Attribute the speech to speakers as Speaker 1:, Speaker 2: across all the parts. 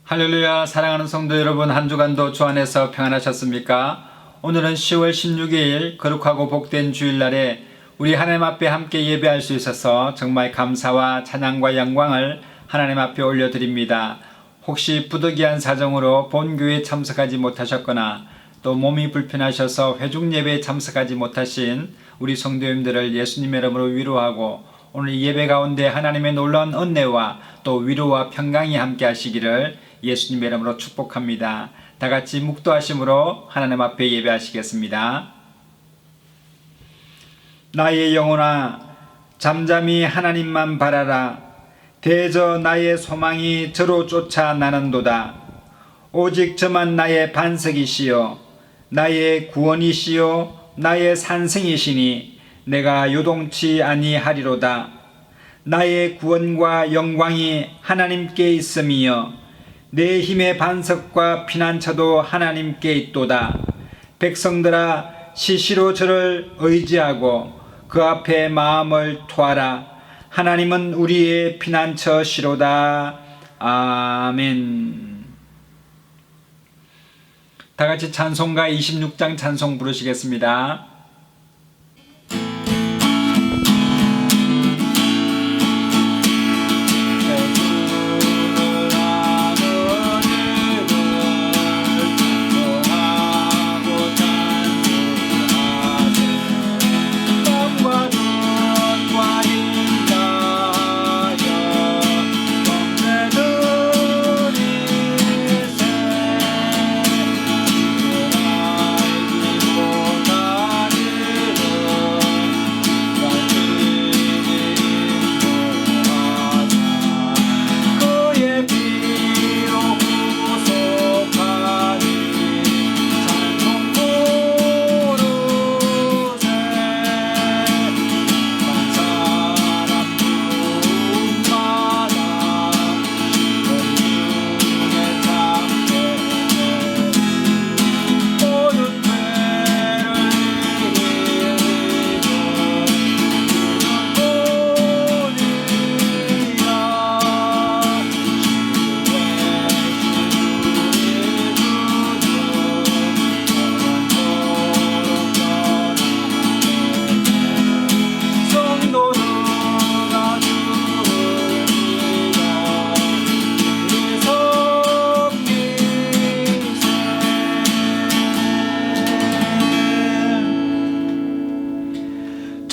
Speaker 1: 할렐루야. 사랑하는 성도 여러분, 한 주간도 주 안에서 평안하셨습니까? 오늘은 10월 16일 거룩하고 복된 주일날에 우리 하나님 앞에 함께 예배할 수 있어서 정말 감사와 찬양과 영광을 하나님 앞에 올려드립니다. 혹시 부득이한 사정으로 본교회에 참석하지 못하셨거나 또 몸이 불편하셔서 회중 예배에 참석하지 못하신 우리 성도님들을 예수님의 이름으로 위로하고 오늘 이 예배 가운데 하나님의 놀라운 은혜와 또 위로와 평강이 함께 하시기를 예수님의 이름으로 축복합니다. 다 같이 묵도하심으로 하나님 앞에 예배하시겠습니다. 나의 영혼아, 잠잠히 하나님만 바라라. 대저 나의 소망이 저로 쫓아 나는도다. 오직 저만 나의 반석이시요 나의 구원이시요 나의 산성이시니 내가 요동치 아니하리로다. 나의 구원과 영광이 하나님께 있음이여 내 힘의 반석과 피난처도 하나님께 있도다. 백성들아, 시시로 저를 의지하고 그 앞에 마음을 토하라. 하나님은 우리의 피난처시로다. 아멘. 다 같이 찬송가 26장 찬송 부르시겠습니다.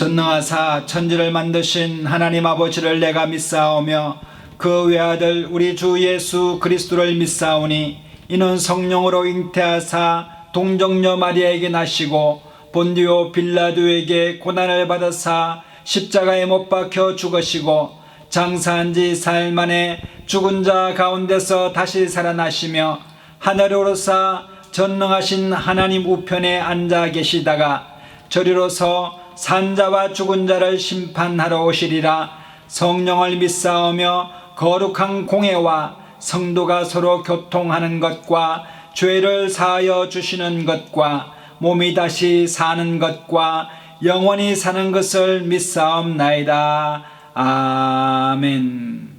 Speaker 1: 전능하사 천지를 만드신 하나님 아버지를 내가 믿사오며 그 외아들 우리 주 예수 그리스도를 믿사오니 이는 성령으로 잉태하사 동정녀 마리아에게 나시고 본디오 빌라도에게 고난을 받으사 십자가에 못 박혀 죽으시고 장사한 지 사흘 만에 죽은 자 가운데서 다시 살아나시며 하늘에 오르사 전능하신 하나님 우편에 앉아 계시다가 저리로서 산자와 죽은 자를 심판하러 오시리라. 성령을 믿사오며 거룩한 공회와 성도가 서로 교통하는 것과 죄를 사하여 주시는 것과 몸이 다시 사는 것과 영원히 사는 것을 믿사옵나이다. 아멘.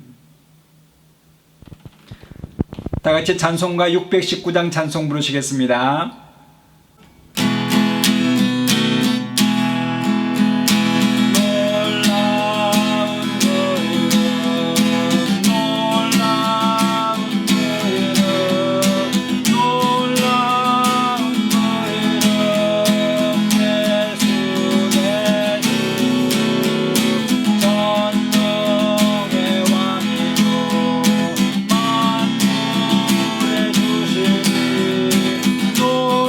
Speaker 1: 다 같이 찬송가 619장 찬송 부르시겠습니다.
Speaker 2: 주시니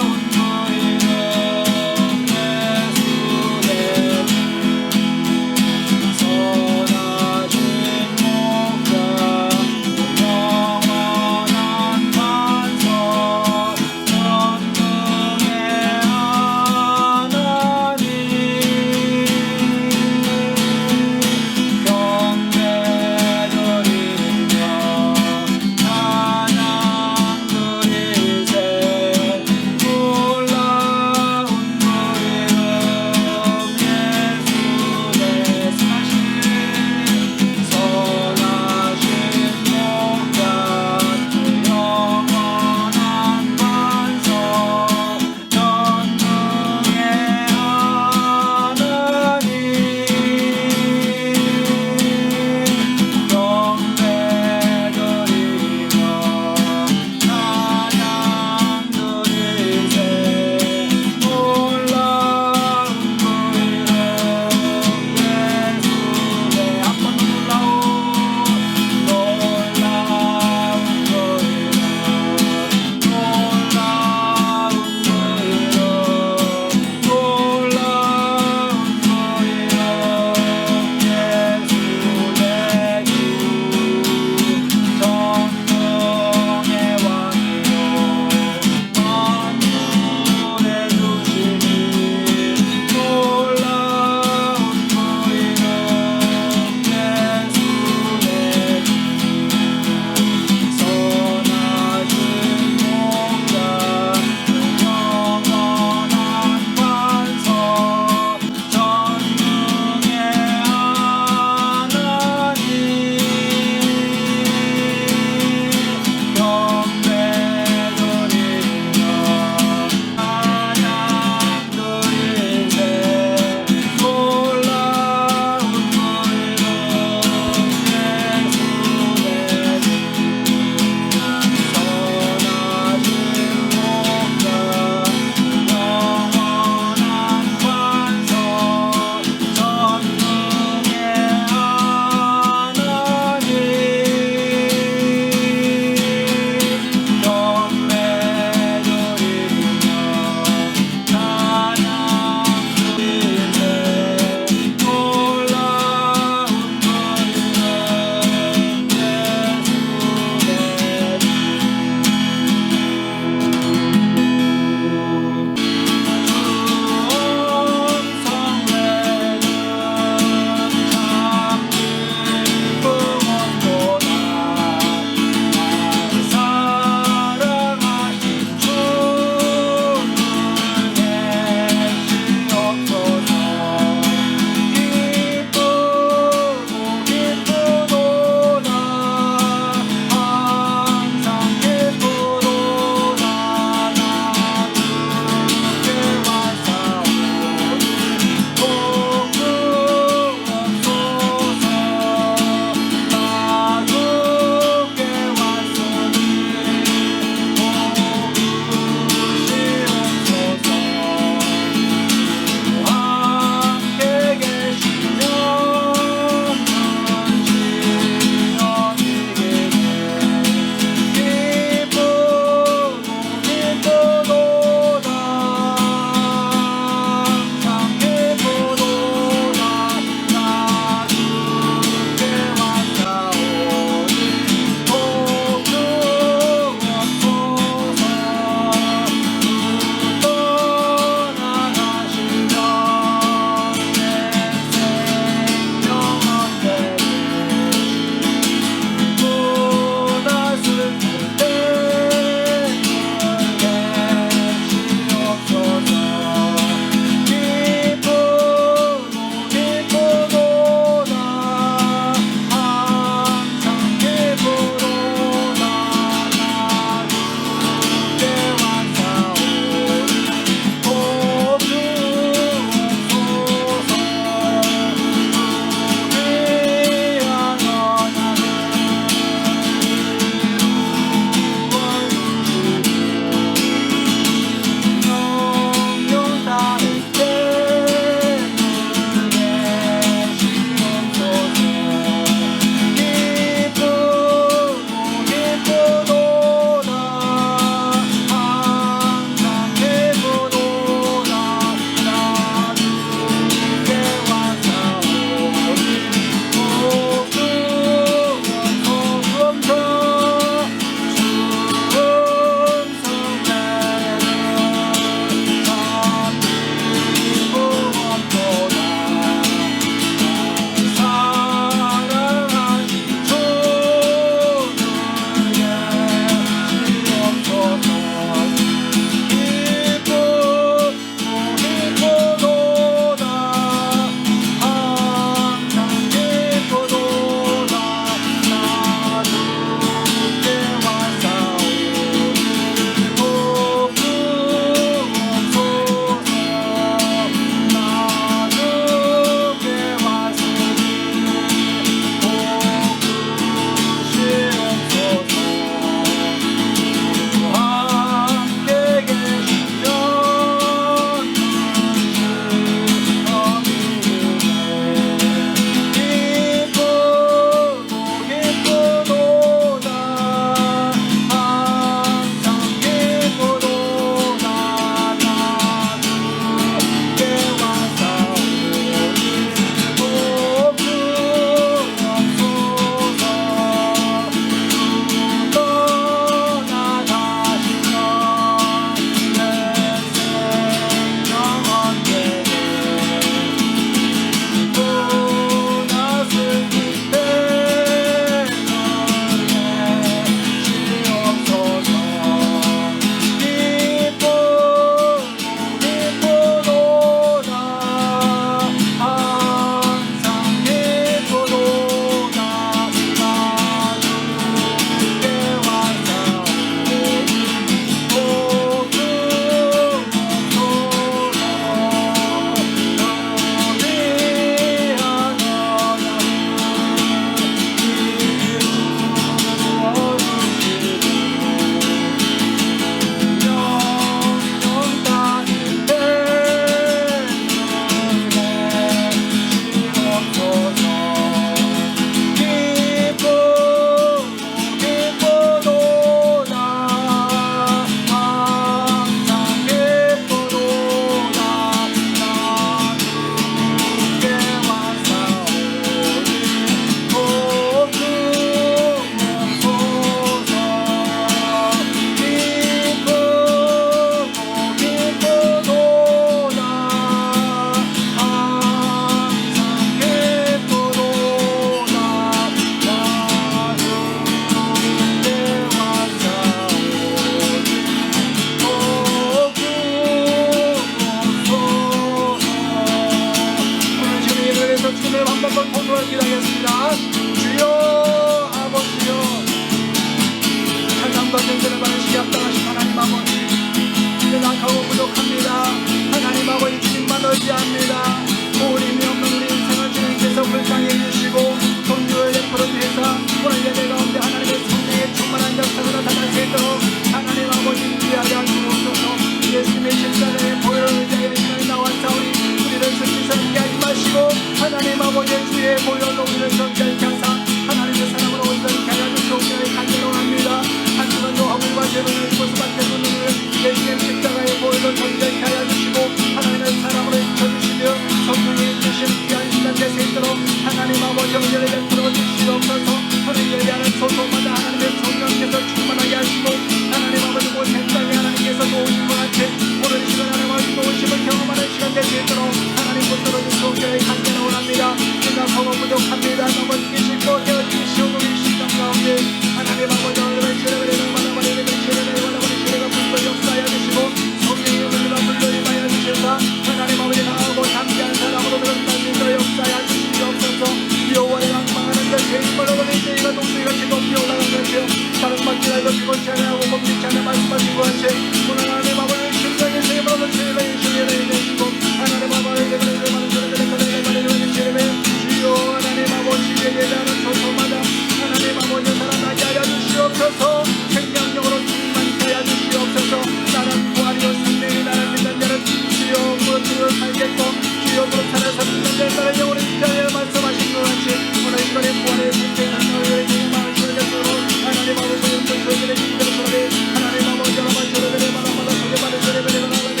Speaker 2: 지랄도 피곤치 않냐고 멈추지 않냐 말씀하신 것 같이 오늘 하나님 아버지 심장의 세임으로 주의를 주의를 내시고 하나님 아버지 그들의 많은 소리들의 그들의 많은 주님의 주여 하나님 아버지의 예배하는 소소마다 하나님 아버지 살아나게 하여 주시옵소서 생명력으로 충만케 하여 주시옵소서 나는 부활이요 생명이 나를 믿는 자는 주여 무릇으로 살겠고 주여 무릇 살아서 믿는 자는 나를 영원히 인자하여 말씀하신 것 같이 오늘 이 시간에 부활의 생명을 너희에게 마을 소리겠으로 하나님 아버지 영적 소리들의 힘들어 소리 하나님 아버지 여러분 소리들의 마다마다 소리마다 소리들의 마다마다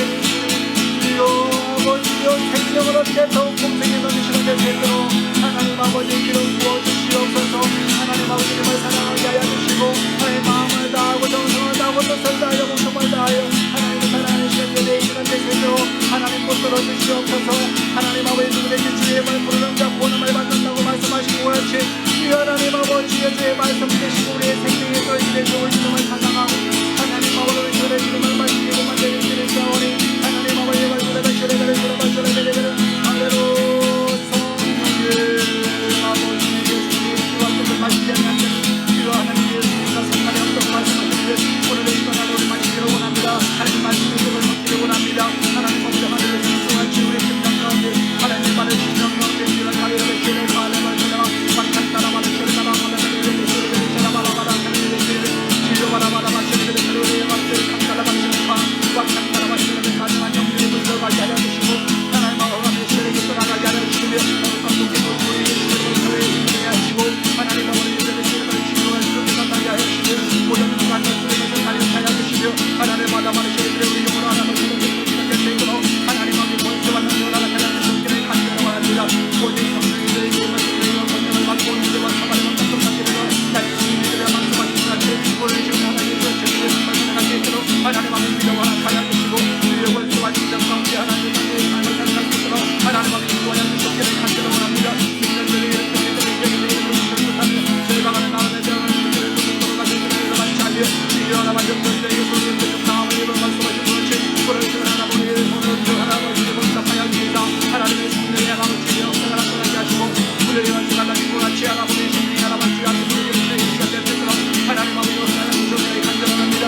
Speaker 2: 주여 아버지여 생명을 얻게 더욱 공생에 넘치는 데 되도록 하나님 아버지 기름 부어주시옵소서 하나님 아버지님을 사랑하게 하여 주시고 나의 마음을 다하고 정성을 다하고 뜻을 다하여 목숨을 다하여 하나님을 사랑하는 시간에 내이시는 데 되도록 하나님 붙들어 주시옵소서 하나님 아버지 누구에게 주의 말 부르는 자 구원을 받는다고 말씀하신 것 같이 주여 하나님 아버지의 주의 말씀 되시고 우리의 생명에 떠있는 좋은 이름을 찬양하고 하나님 아버지 주의 이름을 마시고 만드는 주의 자원이 하나님 아버지의 말씀을 주의 할렐루야 성령의 아버지 예수님과 뜻을 마시지 않는 주여 하나님 예수님과 상관이 없다고 말씀하시는데 오늘 이 시간 하나님 마시기를 원합니다 하나님 말씀의 뜻을 받기를 원합니다 하나님 아버지 하늘을 신성한 주의 심장 가운데 하나님 말을 심장 가운데 주를 하늘을 주의 바람을 전하 완전 따라마는 주를 따라마는 주를 주를 따라마라마라 하늘을 주를 바라바라마 주를 주를 왕주를 강따라마는 파 완전 따라마는 주를 가능한 영들의 물을 가게 하여 주시고 하나님 아버지 주를 떠나가게 하여 주시며 감독의 모습을 주를 하시고 하나님 아버지 주를 주를 주를 나게 하여 주시며 모든 순간 주를 하여 주시며 하나님 마다마는 주를 우리 영으로 하나님 하나님 아버지 권세와 능력을 하여 주시기를 간절히 원합니다. 모든 성도들의 이름을 주여 권능을 받고 이제와 사발을 받고 사실을 나의 주님들의 말씀하신 같이 오늘 지금 하나님의 주님의 말씀을 하게 있도록 하나님 아버지 믿음을 하여 주시고 주의 권세와 진정 가운데 하나님의 삶을 살아갈 수 있도록 하나님 아버지 구원하여 주시기를 간절히 원합니다. 믿는 자들의 이름을 주시옵소서 저희가 가는 나라의 대왕을 주시기를 주시도록 하시는 이름을 만차하며 주여 하나님 전쟁의 소리를 듣는 다음을 이름을 말씀하신 것이 오늘 지금 하나님의 본사파야 주시다 하나님의 성령의 아버지의 역사를 나타나게 하시고 우리의 원수가 나기고 같이 하나님의 신이 하나님의 주의 앞에 주시가 될 때처럼 하나님 아버지 역사를 주시옵소서 간절합니다.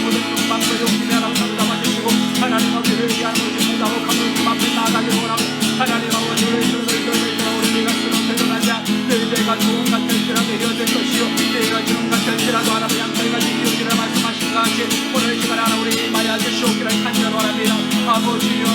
Speaker 2: 모든 눈방과 용기를 하나님 담아주시고 하나님 아버지를 위한 것이 보다고 하나님 앞에 나아가기를 원하고 하나님 아버지를 우리가 쓰는 대전하자 너희들과 좋은 같을지라도 헤어질 것이요 너희가 주는 같을지라도 하나님 양털같이 이루기를 말씀하신 것 같이 오늘 이 시간에 하나 우리 마야 주시옵기를 간절히 원합니다. 아버지여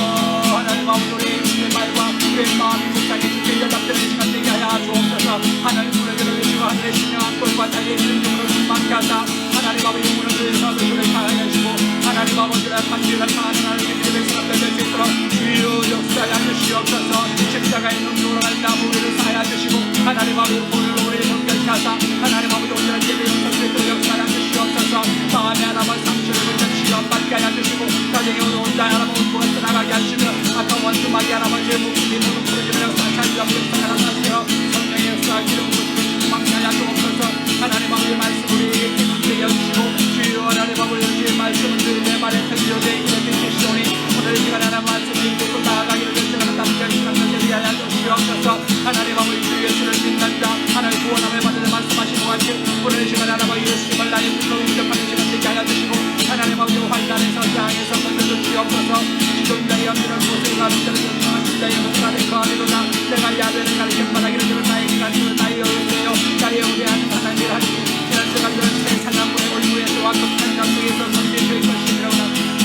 Speaker 2: 하나님 아버지 우리의 말과 우리의 마음이 묵상해 주께 연락되는 시간 되게 하여 주옵소서 하나님 우리에게 주시고 하늘의 신령한 꼴과 자기의 이름으로 충만케 하사 하나님 아버지 영혼을 위해서 주를 사랑하시고 하나님 아버지를 판결을 당하는 하나님의 기름의 사람들 될 수 있도록 주여 역사하여 주시옵소서 십자가의 능력으로 하나님 우리를 사하여 주시고 하나님 아버지 오늘 우리를 정결케 하사 하나님 아버지 오늘 예배 영상들도 역사하여 주시옵소서 마음에 하나만 상처를 붙여 시험받게 하여 주시고 가정에 오늘 혼자 하나만 울고가 떠나가게 하시며 아까 원수마귀 하나만의 목숨이 모든 부르짖는 역사 자유 앞에 역사하여 성령의 역사 기름 부으시고 망하여 주옵소서 하나님 아버지의 말씀 우리에게 기쁘게 여주시고 주여 하나님 아버지 주의 말씀은 내 말에 들려져 있기를 믿으시오니 오늘 이 시간에 하나님 말씀이 듣고 나아가기를 결정하는 남편 시간을 위하여 주시옵소서 하나님 아버지 주 예수를 믿는다 하나님 구원함을 받으려 말씀하신 것 같이 오늘 이 시간에 하나님 예수님을 나의 뜻으로 인정하는 시간 되게 하여 주시고 하나님 아버지 환난에서 장에서 건져주 주옵소서 지존자의 염려를 모습을 가르쳐는 전성한 진자의 목사를 거하리로다 내가 야대를 가리켜 바라기를 주는 나의 기간을 나의 여유세요 나의 우대하는 하나님을 하시니 지난 시간들은 새 사냥꾼의 올무에서 와서 찬양속에서 선대주의 것이니라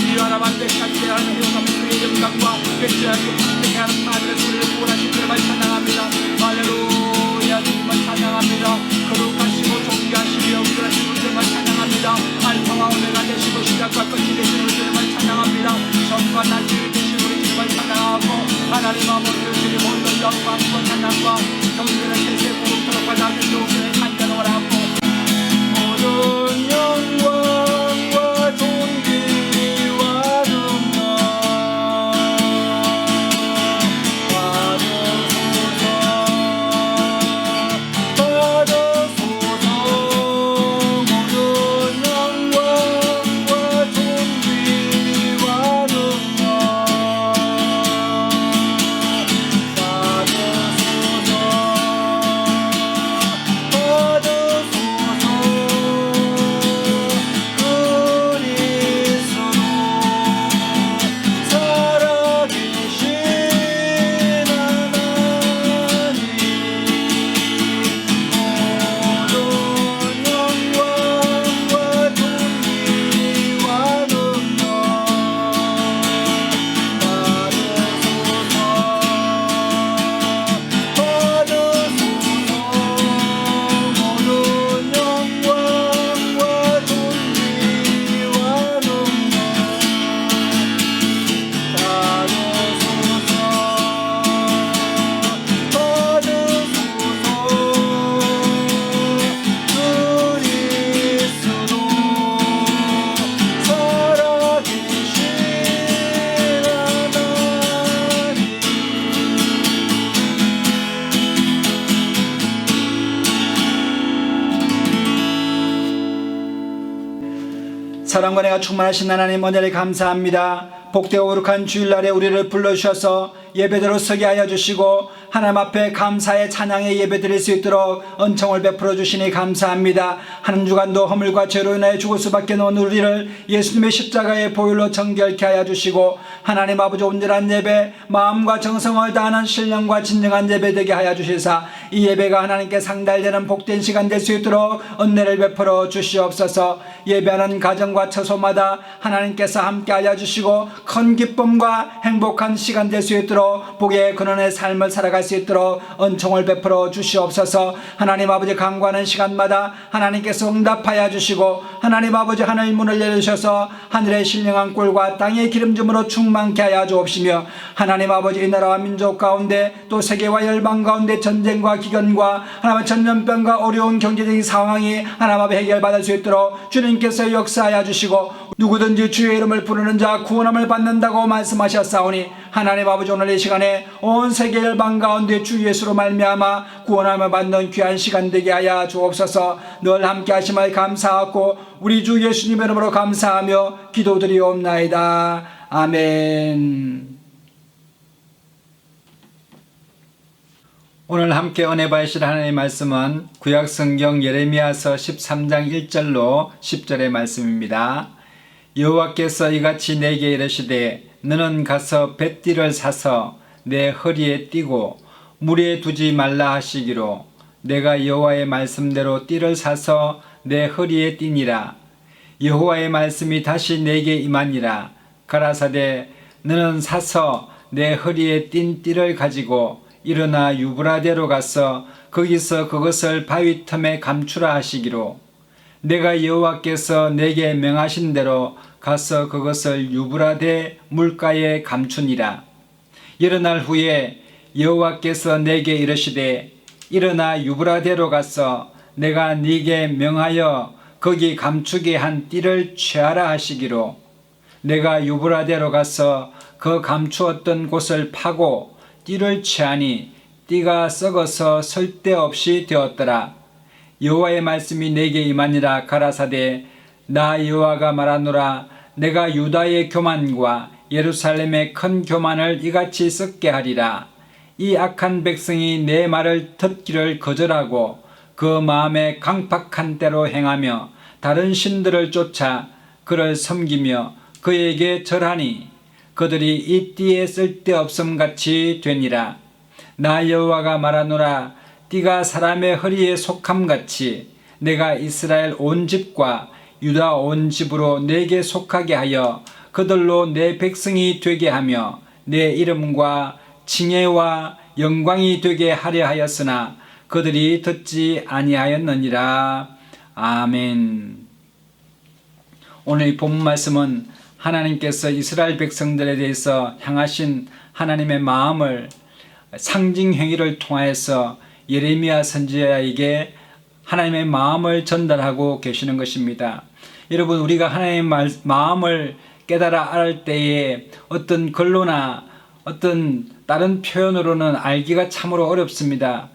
Speaker 2: 주여 하나만 백같이 하나님 요감의 주의 영광과 백지하고 반대게 하는 하늘의 소리를 구원하신 그를 찬양합니다. 할렐루야 주님을 찬양합니다. 거룩하시고 존귀하시며 영원하신 주님을 찬양합니다. 알파와 오메가 되시고 시작과 끝이 되시는 주님을 찬양합니다. 전과 나중에 되시는 우리 주님을 찬양하고
Speaker 1: 사랑과 은혜가 충만하신 하나님 은혜를 감사합니다. 복되고 거룩한 주일날에 우리를 불러주셔서 예배대로 서게 하여 주시고 하나님 앞에 감사의 찬양의 예배 드릴 수 있도록 은총을 베풀어 주시니 감사합니다. 한 주간도 허물과 죄로 인하여 죽을 수밖에 없는 우리를 예수님의 십자가의 보혈로 정결케 하여 주시고 하나님 아버지 온전한 예배, 마음과 정성을 다하는 신령과 진정한 예배 되게 하여 주시사 이 예배가 하나님께 상달되는 복된 시간 될 수 있도록 은혜를 베풀어 주시옵소서. 예배하는 가정과 처소마다 하나님께서 함께 하여 주시고 큰 기쁨과 행복한 시간 될 수 있도록 복의 근원의 삶을 살아갈 수 있도록 은총을 베풀어 주시옵소서. 하나님 아버지 간구하는 시간마다 하나님께서 응답하여 주시고 하나님 아버지 하늘 문을 열으셔서 하늘의 신령한 꿀과 땅의 기름짐으로 충만케 하여 주옵시며 하나님 아버지 이 나라와 민족 가운데 또 세계와 열방 가운데 전쟁과 기근과 하나님 전염병과 어려운 경제적인 상황이 하나님 앞에 해결받을 수 있도록 주님께서 역사하여 주시고 누구든지 주의 이름을 부르는 자 구원함을 받는다고 말씀하셨사오니 하나님 아버지 오늘 이 시간에 온 세계 열방 가운데 주 예수로 말미암아 구원함을 받는 귀한 시간 되게 하여 주옵소서. 늘 함께 하심을 감사하고 우리 주 예수님 이름으로 감사하며 기도드리옵나이다. 아멘. 오늘 함께 은혜 받으실 하나님의 말씀은 구약성경 예레미야서 13장 1절로 10절의 말씀입니다. 여호와께서 이같이 내게 이르시되 너는 가서 뱃띠를 사서 내 허리에 띠고 물에 두지 말라 하시기로 내가 여호와의 말씀대로 띠를 사서 내 허리에 띠니라. 여호와의 말씀이 다시 내게 임하니라. 가라사대 너는 사서 내 허리에 띈 띠를 가지고 일어나 유브라데로 가서 거기서 그것을 바위 틈에 감추라 하시기로 내가 여호와께서 내게 명하신 대로 가서 그것을 유브라데 물가에 감추니라. 여러 날 후에 여호와께서 내게 이르시되 일어나 유브라데로 가서 내가 네게 명하여 거기 감추게 한 띠를 취하라 하시기로 내가 유브라데로 가서 그 감추었던 곳을 파고 띠를 취하니 띠가 썩어서 쓸데없이 되었더라. 여호와의 말씀이 내게 임하니라. 가라사대 나 여호와가 말하노라. 내가 유다의 교만과 예루살렘의 큰 교만을 이같이 썩게 하리라. 이 악한 백성이 내 말을 듣기를 거절하고 그 마음에 강팍한 대로 행하며 다른 신들을 쫓아 그를 섬기며 그에게 절하니 그들이 이 띠에 쓸데없음 같이 되니라. 나 여호와가 말하노라. 띠가 사람의 허리에 속함같이 내가 이스라엘 온 집과 유다 온 집으로 내게 속하게 하여 그들로 내 백성이 되게 하며 내 이름과 칭혜와 영광이 되게 하려 하였으나 그들이 듣지 아니하였느니라. 아멘. 오늘 이 본문 말씀은 하나님께서 이스라엘 백성들에 대해서 향하신 하나님의 마음을 상징 행위를 통하여서 예레미야 선지자에게 하나님의 마음을 전달하고 계시는 것입니다. 여러분, 우리가 하나님의 마음을 깨달아 알 때에 어떤 글로나 어떤 다른 표현으로는 알기가 참으로 어렵습니다.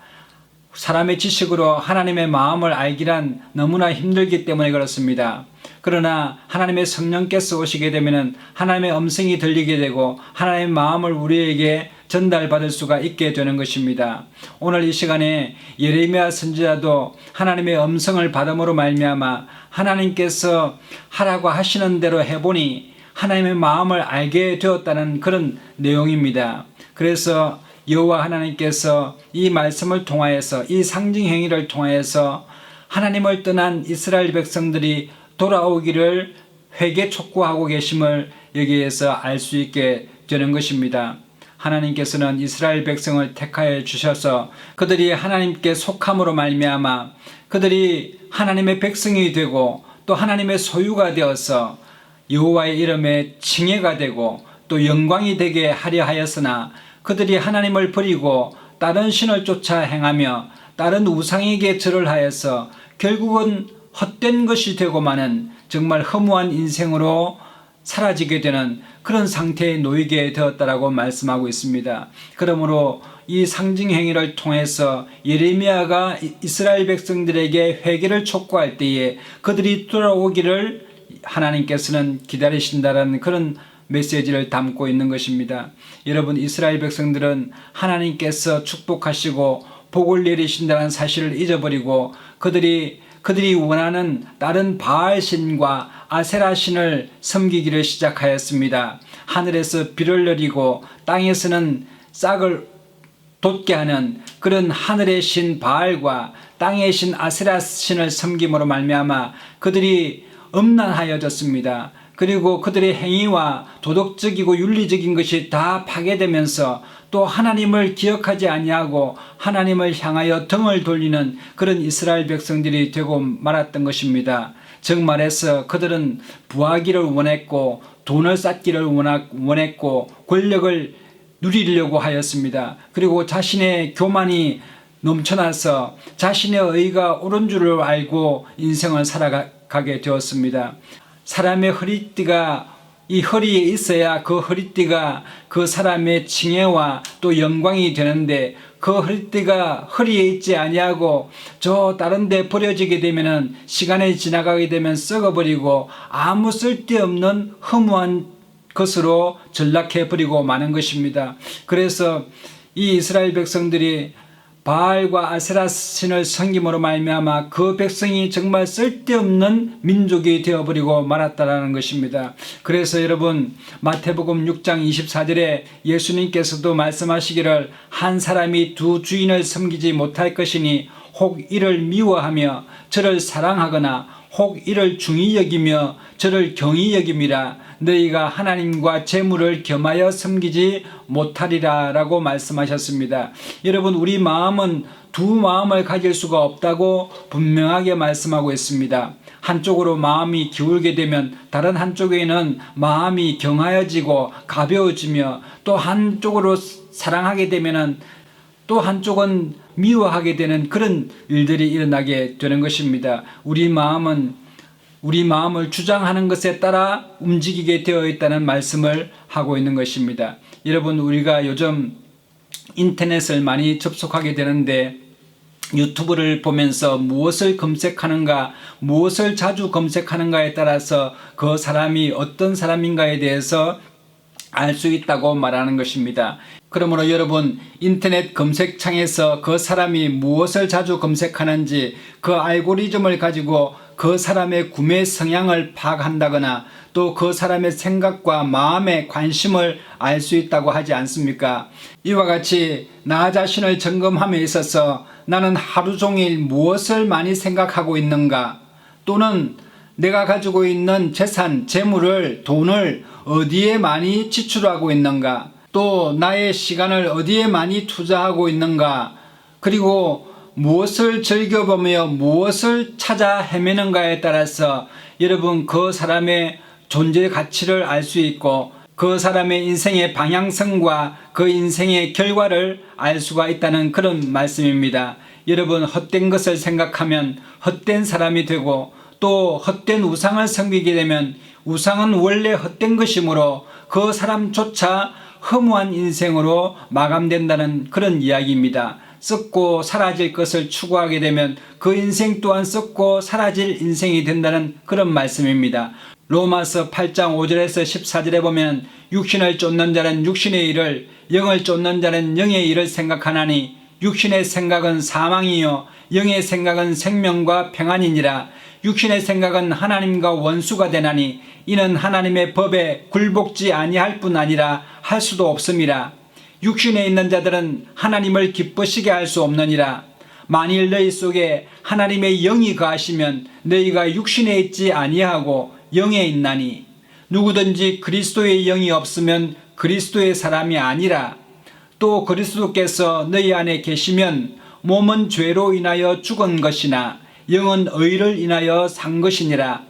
Speaker 1: 사람의 지식으로 하나님의 마음을 알기란 너무나 힘들기 때문에 그렇습니다. 그러나 하나님의 성령께서 오시게 되면 하나님의 음성이 들리게 되고 하나님의 마음을 우리에게 전달받을 수가 있게 되는 것입니다. 오늘 이 시간에 예레미야 선지자도 하나님의 음성을 받음으로 말미암아 하나님께서 하라고 하시는 대로 해보니 하나님의 마음을 알게 되었다는 그런 내용입니다. 그래서 여호와 하나님께서 이 말씀을 통하여서 이 상징 행위를 통하여서 하나님을 떠난 이스라엘 백성들이 돌아오기를 회개 촉구하고 계심을 여기에서 알 수 있게 되는 것입니다. 하나님께서는 이스라엘 백성을 택하여 주셔서 그들이 하나님께 속함으로 말미암아 그들이 하나님의 백성이 되고 또 하나님의 소유가 되어서 여호와의 이름에 칭혜가 되고 또 영광이 되게 하려 하였으나 그들이 하나님을 버리고 다른 신을 쫓아 행하며 다른 우상에게 절을 하여서 결국은 헛된 것이 되고만은 정말 허무한 인생으로 사라지게 되는 그런 상태에 놓이게 되었다라고 말씀하고 있습니다. 그러므로 이 상징 행위를 통해서 예레미야가 이스라엘 백성들에게 회개를 촉구할 때에 그들이 돌아오기를 하나님께서는 기다리신다라는 그런 메시지를 담고 있는 것입니다. 여러분, 이스라엘 백성들은 하나님께서 축복하시고 복을 내리신다는 사실을 잊어버리고 그들이 원하는 다른 바알신과 아세라신을 섬기기를 시작하였습니다. 하늘에서 비를 내리고 땅에서는 싹을 돋게 하는 그런 하늘의 신 바알과 땅의 신 아세라 신을 섬김으로 말미암아 그들이 음란하여졌습니다. 그리고 그들의 행위와 도덕적이고 윤리적인 것이 다 파괴되면서 또 하나님을 기억하지 아니하고 하나님을 향하여 등을 돌리는 그런 이스라엘 백성들이 되고 말았던 것입니다. 즉 말해서 그들은 부하기를 원했고 돈을 쌓기를 원했고 권력을 누리려고 하였습니다. 그리고 자신의 교만이 넘쳐나서 자신의 의가 옳은 줄을 알고 인생을 살아가게 되었습니다. 사람의 허리띠가 이 허리에 있어야 그 허리띠가 그 사람의 칭해와 또 영광이 되는데 그 허리띠가 허리에 있지 아니하고 저 다른 데 버려지게 되면은 시간이 지나가게 되면 썩어버리고 아무 쓸데없는 허무한 것으로 전락해버리고 마는 것입니다. 그래서 이 이스라엘 백성들이 바알과 아세라 신을 섬김으로 말미암아 그 백성이 정말 쓸데없는 민족이 되어버리고 말았다라는 것입니다. 그래서 여러분, 마태복음 6장 24절에 예수님께서도 말씀하시기를 한 사람이 두 주인을 섬기지 못할 것이니 혹 이를 미워하며 저를 사랑하거나 혹 이를 중히 여기며 저를 경히 여김이라 너희가 하나님과 재물을 겸하여 섬기지 못하리라 라고 말씀하셨습니다. 여러분, 우리 마음은 두 마음을 가질 수가 없다고 분명하게 말씀하고 있습니다. 한쪽으로 마음이 기울게 되면 다른 한쪽에는 마음이 경하여지고 가벼워지며 또 한쪽으로 사랑하게 되면 또 한쪽은 미워하게 되는 그런 일들이 일어나게 되는 것입니다. 우리 마음을 주장하는 것에 따라 움직이게 되어 있다는 말씀을 하고 있는 것입니다. 여러분, 우리가 요즘 인터넷을 많이 접속하게 되는데 유튜브를 보면서 무엇을 검색하는가, 무엇을 자주 검색하는가에 따라서 그 사람이 어떤 사람인가에 대해서 알 수 있다고 말하는 것입니다. 그러므로 여러분, 인터넷 검색창에서 그 사람이 무엇을 자주 검색하는지 그 알고리즘을 가지고 그 사람의 구매 성향을 파악한다거나 또 그 사람의 생각과 마음의 관심을 알 수 있다고 하지 않습니까? 이와 같이 나 자신을 점검함에 있어서 나는 하루 종일 무엇을 많이 생각하고 있는가, 또는 내가 가지고 있는 재산, 재물을, 돈을 어디에 많이 지출하고 있는가, 또 나의 시간을 어디에 많이 투자하고 있는가, 그리고 무엇을 즐겨보며 무엇을 찾아 헤매는가에 따라서 여러분, 그 사람의 존재 가치를 알 수 있고 그 사람의 인생의 방향성과 그 인생의 결과를 알 수가 있다는 그런 말씀입니다. 여러분, 헛된 것을 생각하면 헛된 사람이 되고 또 헛된 우상을 섬기게 되면 우상은 원래 헛된 것이므로 그 사람조차 허무한 인생으로 마감된다는 그런 이야기입니다. 썩고 사라질 것을 추구하게 되면 그 인생 또한 썩고 사라질 인생이 된다는 그런 말씀입니다. 로마서 8장 5절에서 14절에 보면 육신을 쫓는 자는 육신의 일을, 영을 쫓는 자는 영의 일을 생각하나니 육신의 생각은 사망이요 영의 생각은 생명과 평안이니라. 육신의 생각은 하나님과 원수가 되나니 이는 하나님의 법에 굴복지 아니할 뿐 아니라 할 수도 없음이라. 육신에 있는 자들은 하나님을 기쁘시게 할 수 없느니라. 만일 너희 속에 하나님의 영이 거하시면 너희가 육신에 있지 아니하고 영에 있나니 누구든지 그리스도의 영이 없으면 그리스도의 사람이 아니라. 또 그리스도께서 너희 안에 계시면 몸은 죄로 인하여 죽은 것이나 영은 의를 인하여 산 것이니라.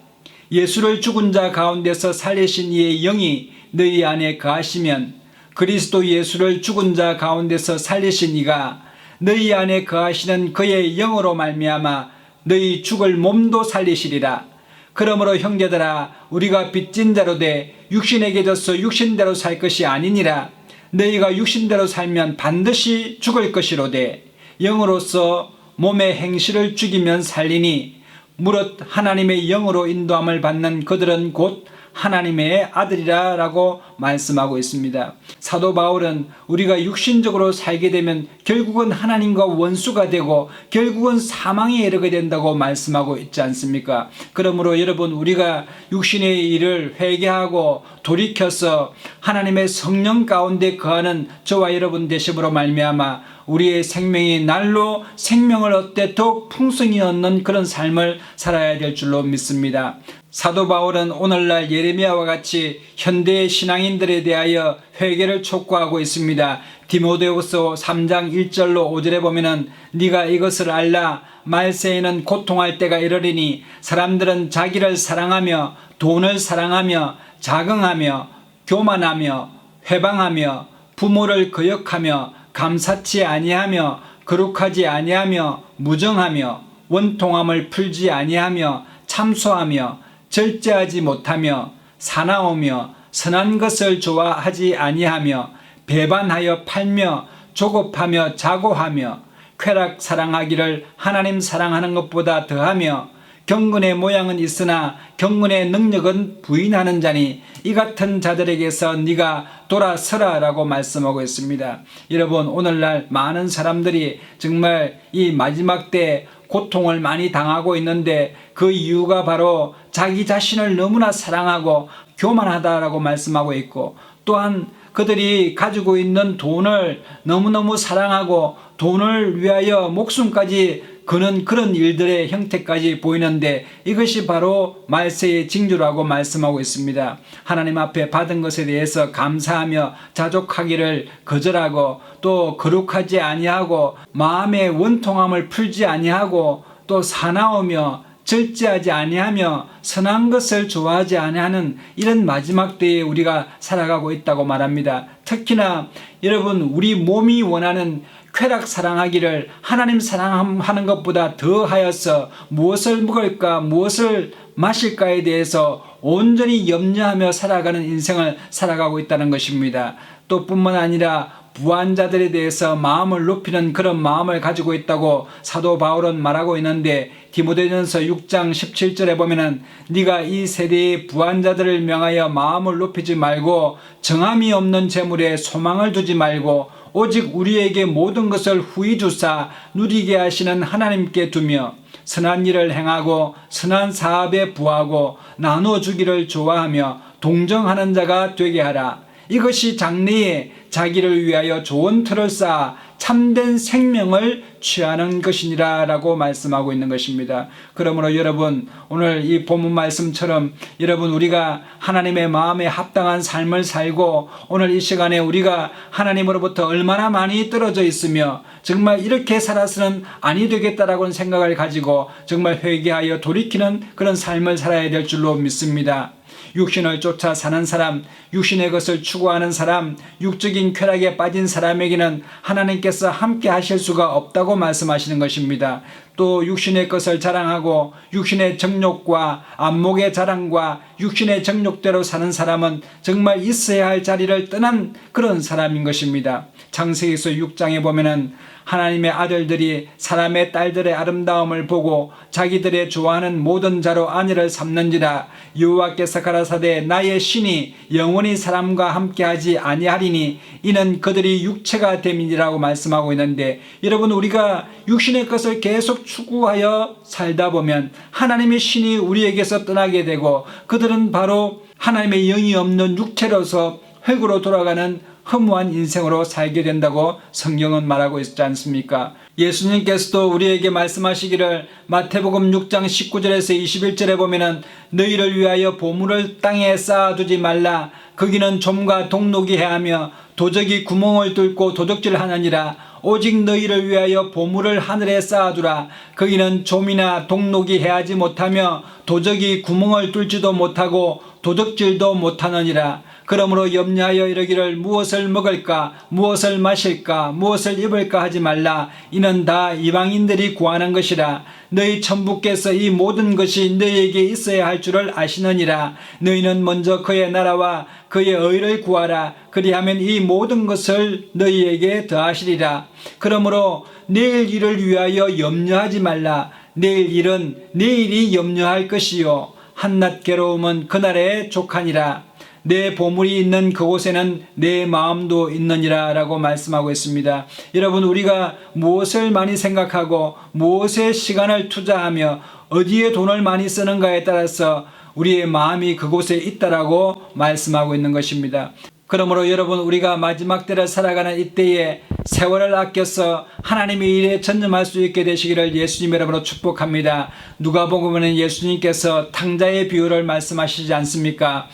Speaker 1: 예수를 죽은 자 가운데서 살리신 이의 영이 너희 안에 거하시면 그리스도 예수를 죽은 자 가운데서 살리신 이가 너희 안에 거하시는 그의 영으로 말미암아 너희 죽을 몸도 살리시리라. 그러므로 형제들아, 우리가 빚진 자로 돼 육신에게 져서 육신대로 살 것이 아니니라. 너희가 육신대로 살면 반드시 죽을 것이로되 영으로서 몸의 행실을 죽이면 살리니 무릇 하나님의 영으로 인도함을 받는 그들은 곧 하나님의 아들이라 라고 말씀하고 있습니다. 사도 바울은 우리가 육신적으로 살게 되면 결국은 하나님과 원수가 되고 결국은 사망에 이르게 된다고 말씀하고 있지 않습니까? 그러므로 여러분, 우리가 육신의 일을 회개하고 돌이켜서 하나님의 성령 가운데 거하는 저와 여러분 되심으로 말미암아 우리의 생명이 날로 생명을 얻되 더욱 풍성히 얻는 그런 삶을 살아야 될 줄로 믿습니다. 사도 바울은 오늘날 예레미야와 같이 현대의 신앙인들에 대하여 회개를 촉구하고 있습니다. 디모데후서 3장 1절로 5절에 보면은 네가 이것을 알라. 말세에는 고통할 때가 이르리니 사람들은 자기를 사랑하며 돈을 사랑하며 자긍하며 교만하며 회방하며 부모를 거역하며 감사치 아니하며 거룩하지 아니하며 무정하며 원통함을 풀지 아니하며 참소하며 절제하지 못하며 사나우며 선한 것을 좋아하지 아니하며 배반하여 팔며 조급하며 자고하며 쾌락 사랑하기를 하나님 사랑하는 것보다 더하며 경건의 모양은 있으나 경건의 능력은 부인하는 자니 이 같은 자들에게서 네가 돌아서라 라고 말씀하고 있습니다. 여러분, 오늘날 많은 사람들이 정말 이 마지막 때 고통을 많이 당하고 있는데 그 이유가 바로 자기 자신을 너무나 사랑하고 교만하다라고 말씀하고 있고, 또한 그들이 가지고 있는 돈을 너무너무 사랑하고 돈을 위하여 목숨까지 그는 그런 일들의 형태까지 보이는데 이것이 바로 말세의 징조라고 말씀하고 있습니다. 하나님 앞에 받은 것에 대해서 감사하며 자족하기를 거절하고 또 거룩하지 아니하고 마음의 원통함을 풀지 아니하고 또 사나우며 절제하지 아니하며 선한 것을 좋아하지 아니하는 이런 마지막 때에 우리가 살아가고 있다고 말합니다. 특히나 여러분, 우리 몸이 원하는 쾌락 사랑하기를 하나님 사랑하는 것보다 더하여서 무엇을 먹을까 무엇을 마실까에 대해서 온전히 염려하며 살아가는 인생을 살아가고 있다는 것입니다. 또 뿐만 아니라 부한자들에 대해서 마음을 높이는 그런 마음을 가지고 있다고 사도 바울은 말하고 있는데, 디모데전서 6장 17절에 보면은 네가 이 세대의 부한자들을 명하여 마음을 높이지 말고 정함이 없는 재물에 소망을 두지 말고 오직 우리에게 모든 것을 후히 주사 누리게 하시는 하나님께 두며 선한 일을 행하고 선한 사업에 부하고 나눠주기를 좋아하며 동정하는 자가 되게 하라. 이것이 장래에 자기를 위하여 좋은 틀을 쌓아 참된 생명을 취하는 것이니라 라고 말씀하고 있는 것입니다. 그러므로 여러분, 오늘 이 본문 말씀처럼 여러분, 우리가 하나님의 마음에 합당한 삶을 살고 오늘 이 시간에 우리가 하나님으로부터 얼마나 많이 떨어져 있으며 정말 이렇게 살아서는 아니 되겠다라고 생각을 가지고 정말 회개하여 돌이키는 그런 삶을 살아야 될 줄로 믿습니다. 육신을 쫓아 사는 사람, 육신의 것을 추구하는 사람, 육적인 쾌락에 빠진 사람에게는 하나님께서 함께 하실 수가 없다고 말씀하시는 것입니다. 또 육신의 것을 자랑하고 육신의 정욕과 안목의 자랑과 육신의 정욕대로 사는 사람은 정말 있어야 할 자리를 떠난 그런 사람인 것입니다. 창세기서 6장에 보면은 하나님의 아들들이 사람의 딸들의 아름다움을 보고 자기들의 좋아하는 모든 자로 아내를 삼는지라 여호와께서 가라사대 나의 신이 영원히 사람과 함께하지 아니하리니 이는 그들이 육체가 됨이니라고 말씀하고 있는데, 여러분, 우리가 육신의 것을 계속 추구하여 살다 보면 하나님의 신이 우리에게서 떠나게 되고 그들은 바로 하나님의 영이 없는 육체로서 흙으로 돌아가는 허무한 인생으로 살게 된다고 성경은 말하고 있지 않습니까? 예수님께서도 우리에게 말씀하시기를 마태복음 6장 19절에서 21절에 보면은 너희를 위하여 보물을 땅에 쌓아두지 말라. 거기는 좀과 동록이 해하며 도적이 구멍을 뚫고 도둑질하느니라. 오직 너희를 위하여 보물을 하늘에 쌓아두라. 거기는 좀이나 동록이 해하지 못하며 도적이 구멍을 뚫지도 못하고 도둑질도 못하느니라. 그러므로 염려하여 이르기를 무엇을 먹을까 무엇을 마실까 무엇을 입을까 하지 말라. 이는 다 이방인들이 구하는 것이라. 너희 천부께서 이 모든 것이 너희에게 있어야 할 줄을 아시느니라. 너희는 먼저 그의 나라와 그의 의를 구하라. 그리하면 이 모든 것을 너희에게 더하시리라. 그러므로 내일 일을 위하여 염려하지 말라. 내일 일은 내일이 염려할 것이요 한낱 괴로움은 그날에 족하니라. 내 보물이 있는 그곳에는 내 마음도 있느니라 라고 말씀하고 있습니다. 여러분, 우리가 무엇을 많이 생각하고 무엇에 시간을 투자하며 어디에 돈을 많이 쓰는가에 따라서 우리의 마음이 그곳에 있다라고 말씀하고 있는 것입니다. 그러므로 여러분, 우리가 마지막 때를 살아가는 이때에 세월을 아껴서 하나님의 일에 전념할 수 있게 되시기를 예수님의 이름으로 축복합니다. 누가복음에는 예수님께서 탕자의 비유를 말씀하시지 않습니까?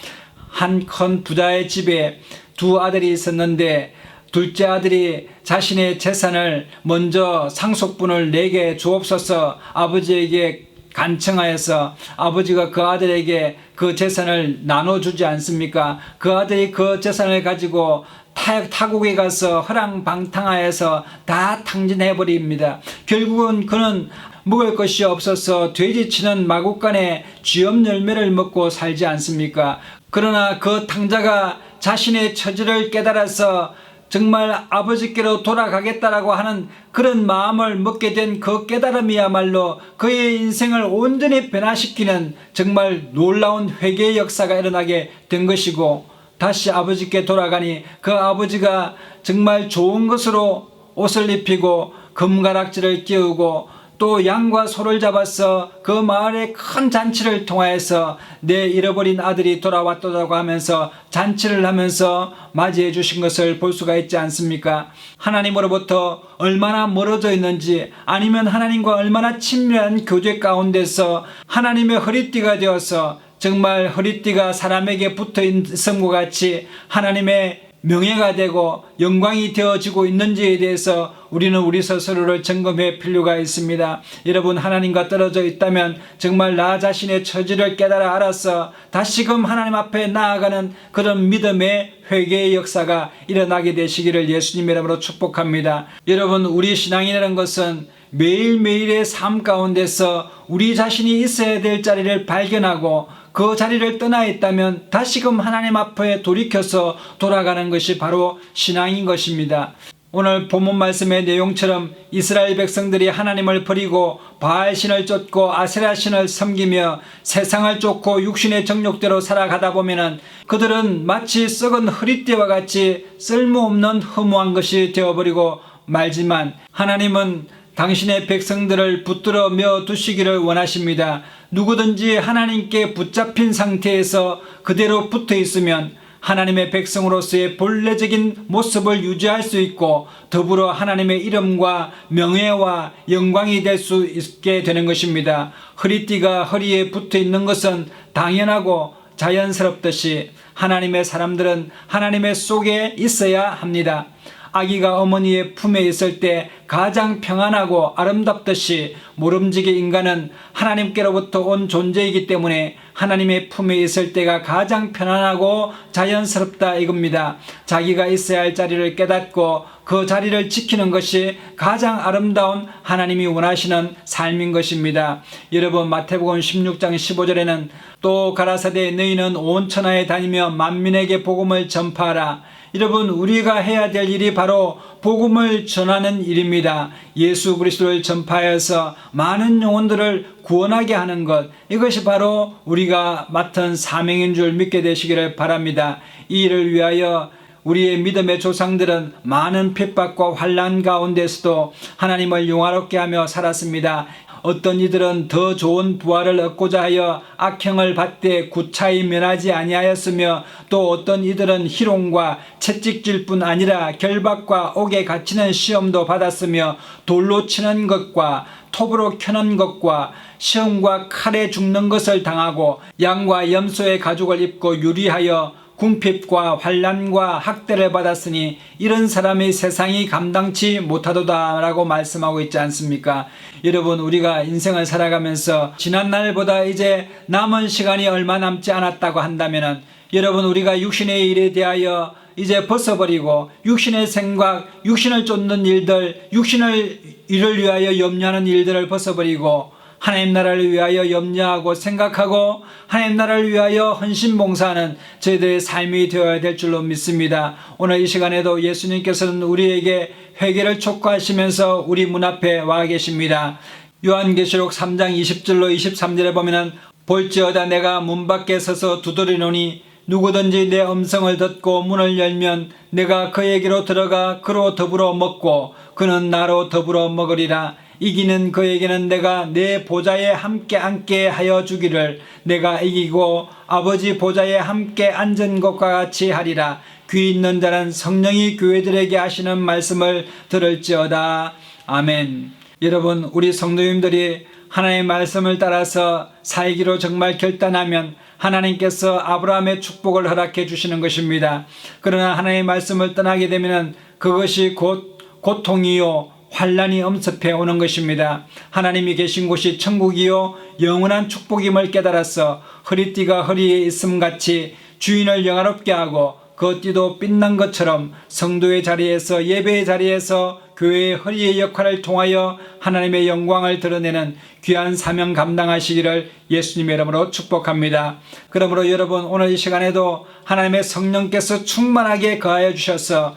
Speaker 1: 한 큰 부자의 집에 두 아들이 있었는데 둘째 아들이 자신의 재산을 먼저 상속분을 내게 주옵소서 아버지에게 간청하여서 아버지가 그 아들에게 그 재산을 나눠주지 않습니까? 그 아들이 그 재산을 가지고 타국에 가서 허랑방탕하여서 다 탕진해버립니다. 결국은 그는 먹을 것이 없어서 돼지치는 마국간에 쥐엄 열매를 먹고 살지 않습니까? 그러나 그 탕자가 자신의 처지를 깨달아서 정말 아버지께로 돌아가겠다라고 하는 그런 마음을 먹게 된 그 깨달음이야말로 그의 인생을 온전히 변화시키는 정말 놀라운 회개의 역사가 일어나게 된 것이고, 다시 아버지께 돌아가니 그 아버지가 정말 좋은 것으로 옷을 입히고 금가락지를 끼우고 또 양과 소를 잡아서 그 마을에 큰 잔치를 통하여서 내 잃어버린 아들이 돌아왔다고 하면서 잔치를 하면서 맞이해 주신 것을 볼 수가 있지 않습니까? 하나님으로부터 얼마나 멀어져 있는지, 아니면 하나님과 얼마나 친밀한 교제 가운데서 하나님의 허리띠가 되어서 정말 허리띠가 사람에게 붙어 있음과 같이 하나님의 명예가 되고 영광이 되어지고 있는지에 대해서 우리는 우리 스스로를 점검할 필요가 있습니다. 여러분, 하나님과 떨어져 있다면 정말 나 자신의 처지를 깨달아 알아서 다시금 하나님 앞에 나아가는 그런 믿음의 회개의 역사가 일어나게 되시기를 예수님의 이름으로 축복합니다. 여러분, 우리 신앙이라는 것은 매일매일의 삶 가운데서 우리 자신이 있어야 될 자리를 발견하고 그 자리를 떠나 있다면 다시금 하나님 앞에 돌이켜서 돌아가는 것이 바로 신앙인 것입니다. 오늘 본문 말씀의 내용처럼 이스라엘 백성들이 하나님을 버리고 바알신을 쫓고 아세라신을 섬기며 세상을 쫓고 육신의 정욕대로 살아가다 보면은 그들은 마치 썩은 허리띠와 같이 쓸모없는 허무한 것이 되어버리고 말지만, 하나님은 당신의 백성들을 붙들어 메어 두시기를 원하십니다. 누구든지 하나님께 붙잡힌 상태에서 그대로 붙어 있으면 하나님의 백성으로서의 본래적인 모습을 유지할 수 있고 더불어 하나님의 이름과 명예와 영광이 될 수 있게 되는 것입니다. 허리띠가 허리에 붙어 있는 것은 당연하고 자연스럽듯이 하나님의 사람들은 하나님의 속에 있어야 합니다. 아기가 어머니의 품에 있을 때 가장 평안하고 아름답듯이 모름지기 인간은 하나님께로부터 온 존재이기 때문에 하나님의 품에 있을 때가 가장 편안하고 자연스럽다 이겁니다. 자기가 있어야 할 자리를 깨닫고 그 자리를 지키는 것이 가장 아름다운 하나님이 원하시는 삶인 것입니다. 여러분, 마태복음 16장 15절에는 또 가라사대 너희는 온 천하에 다니며 만민에게 복음을 전파하라. 여러분, 우리가 해야 될 일이 바로 복음을 전하는 일입니다. 예수 그리스도를 전파해서 많은 영혼들을 구원하게 하는 것, 이것이 바로 우리가 맡은 사명인 줄 믿게 되시기를 바랍니다. 이 일을 위하여 우리의 믿음의 조상들은 많은 핍박과 환난 가운데서도 하나님을 영화롭게 하며 살았습니다. 어떤 이들은 더 좋은 부활을 얻고자 하여 악형을 받되 구차히 면하지 아니하였으며, 또 어떤 이들은 희롱과 채찍질뿐 아니라 결박과 옥에 갇히는 시험도 받았으며, 돌로 치는 것과 톱으로 켜는 것과 시험과 칼에 죽는 것을 당하고 양과 염소의 가죽을 입고 유리하여 궁핍과 환난과 학대를 받았으니 이런 사람이 세상이 감당치 못하도다라고 말씀하고 있지 않습니까? 여러분, 우리가 인생을 살아가면서 지난 날보다 이제 남은 시간이 얼마 남지 않았다고 한다면은, 여러분, 우리가 육신의 일에 대하여 이제 벗어버리고 육신의 생각, 육신을 쫓는 일들, 육신을 일을 위하여 염려하는 일들을 벗어버리고 하나님 나라를 위하여 염려하고 생각하고 하나님 나라를 위하여 헌신봉사하는 저희들의 삶이 되어야 될 줄로 믿습니다. 오늘 이 시간에도 예수님께서는 우리에게 회개를 촉구하시면서 우리 문 앞에 와 계십니다. 요한계시록 3장 20절로 23절에 보면은 볼지어다 내가 문 밖에 서서 두드리노니 누구든지 내 음성을 듣고 문을 열면 내가 그에게로 들어가 그로 더불어 먹고 그는 나로 더불어 먹으리라. 이기는 그에게는 내가 내 보좌에 함께 앉게 하여 주기를 내가 이기고 아버지 보좌에 함께 앉은 것과 같이 하리라. 귀 있는 자는 성령이 교회들에게 하시는 말씀을 들을지어다. 아멘. 여러분, 우리 성도님들이 하나님의 말씀을 따라서 살기로 정말 결단하면 하나님께서 아브라함의 축복을 허락해 주시는 것입니다. 그러나 하나님의 말씀을 떠나게 되면 그것이 곧 고통이요 환난이 엄습해 오는 것입니다. 하나님이 계신 곳이 천국이요 영원한 축복임을 깨달아서 허리띠가 허리에 있음 같이 주인을 영화롭게 하고 그 띠도 빛난 것처럼 성도의 자리에서 예배의 자리에서 교회의 허리의 역할을 통하여 하나님의 영광을 드러내는 귀한 사명 감당하시기를 예수님의 이름으로 축복합니다. 그러므로 여러분, 오늘 이 시간에도 하나님의 성령께서 충만하게 거하여 주셔서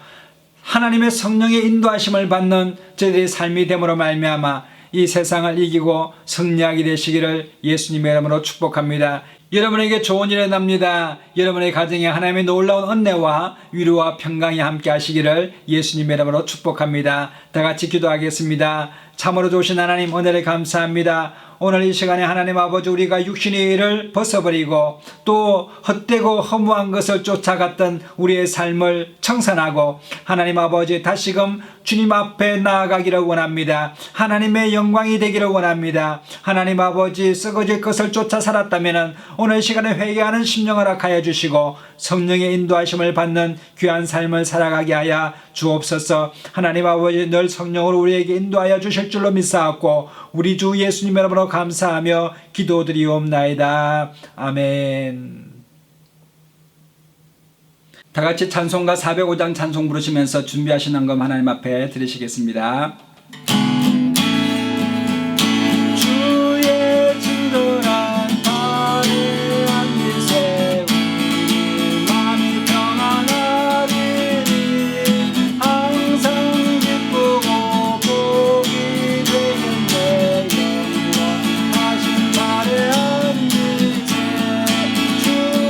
Speaker 1: 하나님의 성령의 인도하심을 받는 저희들의 삶이 됨으로 말미암아 이 세상을 이기고 승리하게 되시기를 예수님의 이름으로 축복합니다. 여러분에게 좋은 일이 납니다. 여러분의 가정에 하나님의 놀라운 은혜와 위로와 평강이 함께 하시기를 예수님의 이름으로 축복합니다. 다 같이 기도하겠습니다. 참으로 좋으신 하나님, 은혜를 감사합니다. 오늘 이 시간에 하나님 아버지, 우리가 육신의 일을 벗어버리고 또 헛되고 허무한 것을 쫓아갔던 우리의 삶을 청산하고 하나님 아버지 다시금 주님 앞에 나아가기를 원합니다. 하나님의 영광이 되기를 원합니다. 하나님 아버지, 썩어질 것을 쫓아 살았다면 오늘 시간에 회개하는 심령을 허락하여 주시고 성령의 인도하심을 받는 귀한 삶을 살아가게 하여 주옵소서. 하나님 아버지, 늘 성령으로 우리에게 인도하여 주실 줄로 믿사옵고 우리 주 예수님의 이름으로 감사하며 기도드리옵나이다. 아멘. 다 같이 찬송가 405장 찬송 부르시면서 준비하신 헌금 하나님 앞에 드리시겠습니다. 주의 친절한 발을 안기 세우니 마음이 평안하리니 항상 기쁘고 복이 되겠네. 영원하신 발에 안기세 주의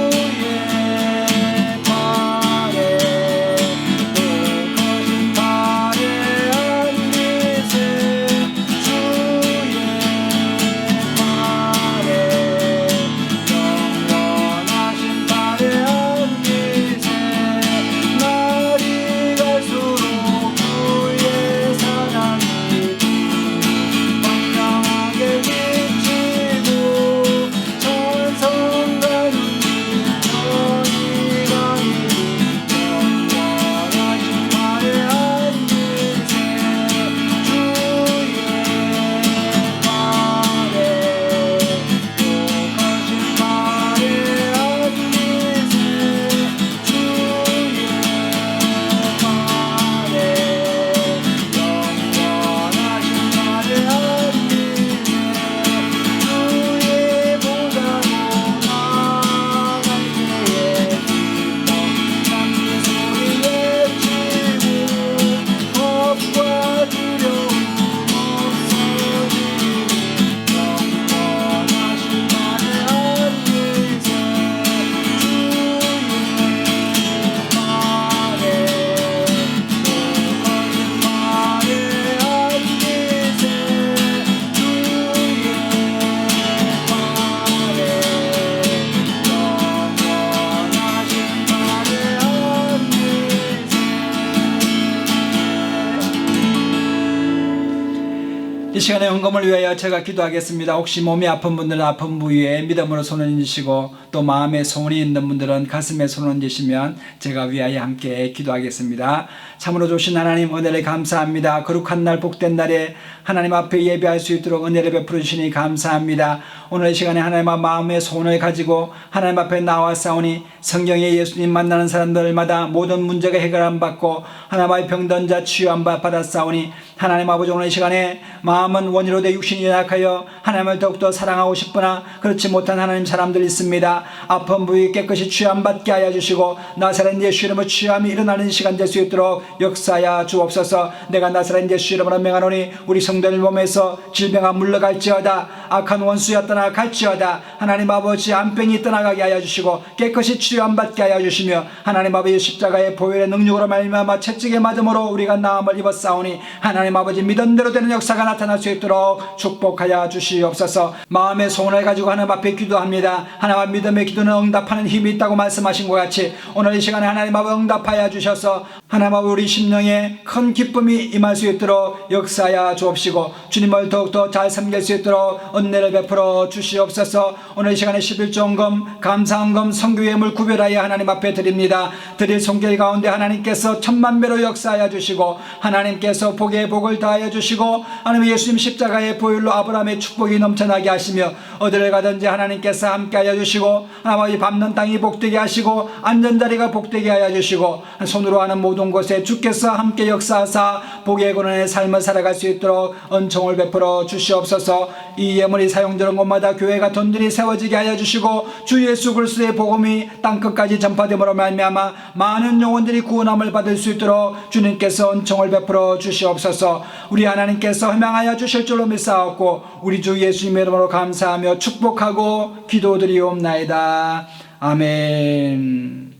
Speaker 1: 이 시간에 헌금을 위하여 제가 기도하겠습니다. 혹시 몸이 아픈 분들은 아픈 부위에 믿음으로 손을 얹으시고 또 마음에 소원이 있는 분들은 가슴에 손을 얹으시면 제가 위하여 함께 기도하겠습니다. 참으로 좋으신 하나님, 은혜를 감사합니다. 거룩한 날, 복된 날에 하나님 앞에 예배할 수 있도록 은혜를 베풀어 주시니 감사합니다. 오늘 이 시간에 하나님의 마음의 소원을 가지고 하나님 앞에 나와싸우니 성경에 예수님 만나는 사람들마다 모든 문제가 해결 안 받고 하나님의 병든 자 치유 안 받았사오니
Speaker 2: 하나님 아버지, 오늘 이 시간에 마음은 원이로 돼 육신이 연약하여 하나님을 더욱더 사랑하고 싶으나 그렇지 못한 하나님 사람들이 있습니다. 아픈 부위 깨끗이 취함받게 하여 주시고 나사렛 예수 이름으로 취함이 일어나는 시간 될 수 있도록 역사하여 주옵소서. 내가 나사렛 예수 이름으로 명하노니 우리 성도들 몸에서 질병아 물러갈지어다. 악한 원수야 떠나갈지어다. 하나님 아버지, 암병이 떠나가게 하여 주시고 깨끗이 치료함받게 하여 주시며 하나님 아버지, 십자가의 보혈의 능력으로 말미암아 채찍에 맞음으로 우리가 나음을 입었사오니 하나님 아버지, 믿음대로 되는 역사가 나타날 수 있도록 축복하여 주시옵소서. 마음의 소원을 가지고 하나님 앞에 기도합니다. 하나님, 믿음의 기도는 응답하는 힘이 있다고 말씀하신 것 같이 오늘 이 시간에 하나님 아버지 응답하여 주셔서 하나님 아버지, 우리 심령에 큰 기쁨이 임할 수 있도록 역사하여 주옵시고 주님을 더욱더 잘 섬길 수 있도록 은혜를 베풀어 주시옵소서. 오늘 이 시간에 11조헌금, 감사헌금, 선교예물 구별하여 하나님 앞에 드립니다. 드릴 손길 가운데 하나님께서 천만배로 역사하여 주시고 하나님께서 복의 복을 더하여 주시고 하나님 예수님 십자가의 보혈로 아브라함의 축복이 넘쳐나게 하시며 어디를 가든지 하나님께서 함께하여 주시고 하나님 밟는 땅이 복되게 하시고 안전자리가 복되게 하여 주시고 손으로 하는 모든 곳에 주께서 함께 역사하사 복의 권한의 삶을 살아갈 수 있도록 은총을 베풀어 주시옵소서. 이 예물이 사용되는 곳마다 교회가 든든히 세워지게 하여 주시고 주 예수 그리스도의 복음이 땅끝까지 전파됨으로 말미암아 많은 영혼들이 구원함을 받을 수 있도록 주님께서 은총을 베풀어 주시옵소서. 우리 하나님께서 허명하여 주실 줄로 믿사옵고 우리 주 예수님의 이름으로 감사하며 축복하고 기도드리옵나이다. 아멘.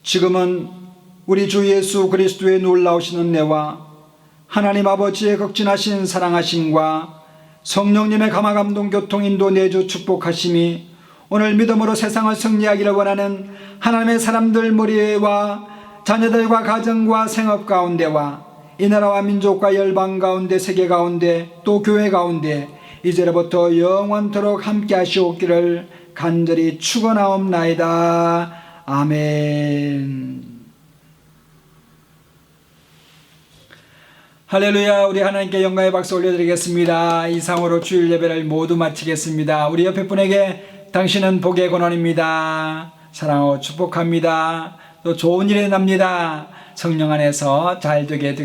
Speaker 2: 지금은 우리 주 예수 그리스도의 놀라우신 은혜와 하나님 아버지의 극진하신 사랑하심과 성령님의 감화감동 교통인도 내주 축복하심이 오늘 믿음으로 세상을 승리하기를 원하는 하나님의 사람들 머리와 자녀들과 가정과 생업 가운데와 이 나라와 민족과 열방 가운데, 세계 가운데, 또 교회 가운데 이제로부터 영원토록 함께 하시옵기를 간절히 축원하옵나이다. 아멘. 할렐루야. 우리 하나님께 영광의 박수 올려드리겠습니다. 이상으로 주일 예배를 모두 마치겠습니다. 우리 옆에 분에게 당신은 복의 근원입니다. 사랑하고 축복합니다. 또 좋은 일이 납니다. 성령 안에서 잘 되게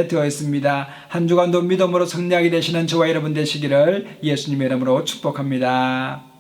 Speaker 2: 되어 있습니다. 한 주간도 믿음으로 승리하게 되시는 저와 여러분 되시기를 예수님의 이름으로 축복합니다.